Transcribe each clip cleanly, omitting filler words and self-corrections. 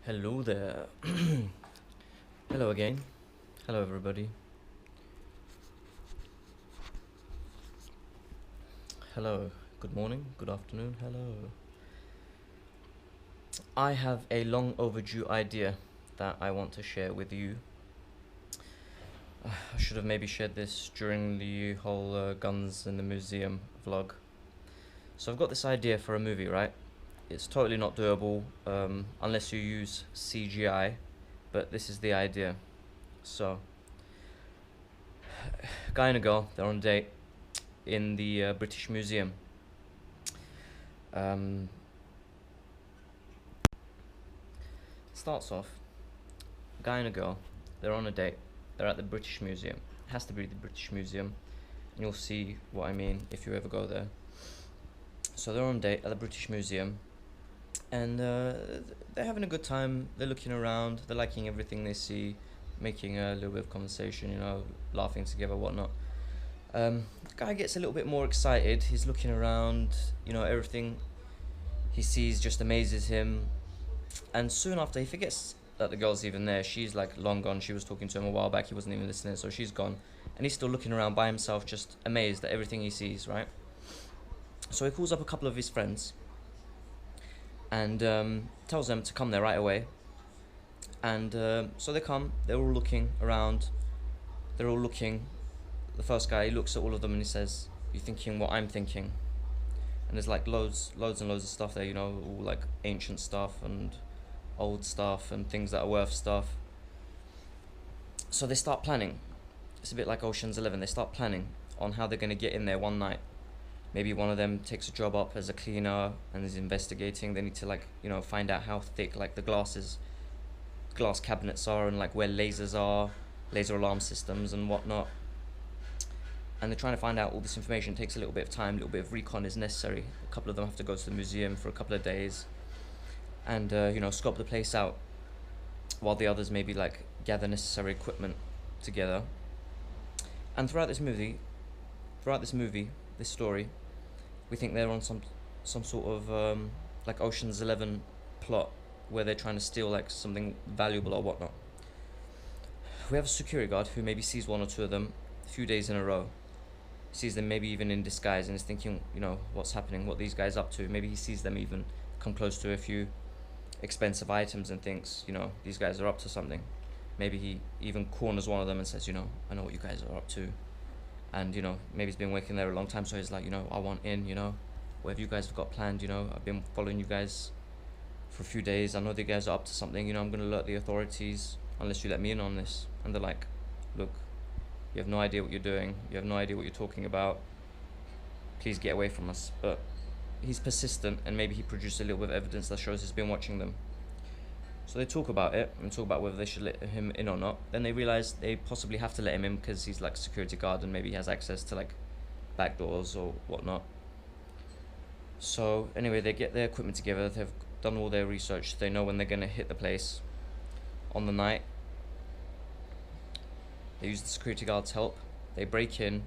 Hello there. Hello again. Hello, everybody. Hello. Good morning. Good afternoon. Hello. I have a long overdue idea that I want to share with you. I should have maybe shared this during the whole Guns in the Museum vlog. So, I've got this idea for a movie, right? It's totally not doable unless you use CGI, but this is the idea. So, guy and a girl, they're on a date in the British Museum. Um, starts off, guy and a girl, they're on a date. They're at the British Museum. It has to be the British Museum. And you'll see what I mean if you ever go there. So they're on a date at the British Museum, and they're having a good time. They're looking around. They're liking everything they see, making a little bit of conversation, laughing together, whatnot. The guy gets a little bit more excited. He's looking around. Everything he sees just amazes him. And soon after, he forgets that the girl's even there. She's like long gone. She was talking to him a while back. He wasn't even listening, so she's gone. And he's still looking around by himself, just amazed at everything he sees, right? So he calls up a couple of his friends and tells them to come there right away. And so they come. They're all looking around. They're all looking. The first guy, he looks at all of them and he says, "You're thinking what I'm thinking." And there's like loads and loads of stuff there, all like ancient stuff and old stuff and things that are worth stuff. So they start planning. It's a bit like Ocean's 11. They start planning on how they're going to get in there one night. Maybe one of them takes a job up as a cleaner and is investigating. They need to find out how thick like the glass cabinets are, and like where lasers are, laser alarm systems and whatnot. And they're trying to find out all this information. It takes a little bit of time, a little bit of recon is necessary. A couple of them have to go to the museum for a couple of days and scope the place out, while the others maybe like gather necessary equipment together. And throughout this movie, this story, we think they're on some sort of like Ocean's 11 plot where they're trying to steal like something valuable or whatnot. We have a security guard who maybe sees one or two of them a few days in a row. Sees them maybe even in disguise and is thinking, what's happening, what these guys up to. Maybe he sees them even come close to a few expensive items and thinks, these guys are up to something. Maybe he even corners one of them and says, I know what you guys are up to. And, maybe he's been working there a long time, so he's like, I want in, whatever you guys have got planned, I've been following you guys for a few days. I know the guys are up to something, I'm going to alert the authorities unless you let me in on this. And they're like, look, you have no idea what you're doing. You have no idea what you're talking about. Please get away from us. But he's persistent, and maybe he produced a little bit of evidence that shows he's been watching them. So they talk about it and talk about whether they should let him in or not. Then they realize they possibly have to let him in because he's like security guard and maybe he has access to like back doors or whatnot. So anyway, they get their equipment together. They've done all their research. They know when they're going to hit the place on the night. They use the security guard's help. They break in.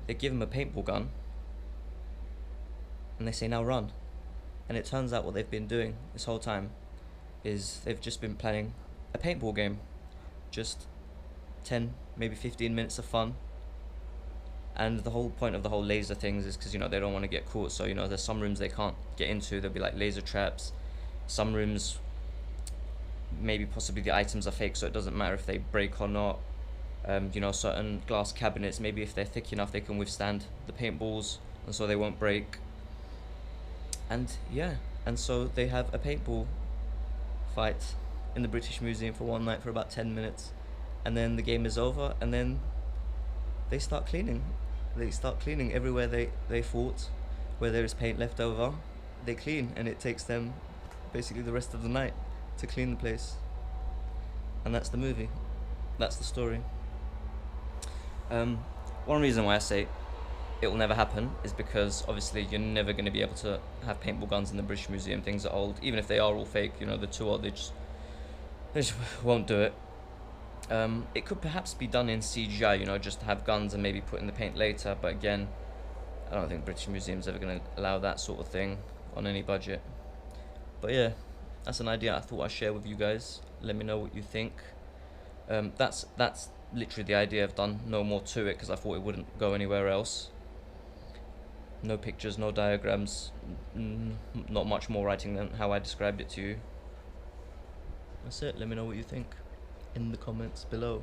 They give him a paintball gun. And they say, now run. And it turns out what they've been doing this whole time is they've just been planning a paintball game. Just 10, maybe 15 minutes of fun. And the whole point of the whole laser things is because, they don't want to get caught. So, there's some rooms they can't get into. There'll be like laser traps. Some rooms, maybe possibly the items are fake, so it doesn't matter if they break or not. Certain glass cabinets, maybe if they're thick enough, they can withstand the paintballs, and so they won't break. And so they have a paintball fight in the British Museum for one night for about 10 minutes, and then the game is over, and then they start cleaning. They start cleaning everywhere they fought, where there is paint left over. They clean, and it takes them basically the rest of the night to clean the place. And that's the movie. That's the story. One reason why I say it will never happen is because obviously you're never going to be able to have paintball guns in the British Museum. Things are old. Even if they are all fake, they're too old. They just won't do it. It could perhaps be done in CGI, just to have guns and maybe put in the paint later. But again, I don't think British Museum's ever going to allow that sort of thing on any budget. But yeah, that's an idea I thought I'd share with you guys. Let me know what you think. That's literally the idea. I've done no more to it because I thought it wouldn't go anywhere else. No pictures, no diagrams, not much more writing than how I described it to you. That's it. Let me know what you think in the comments below.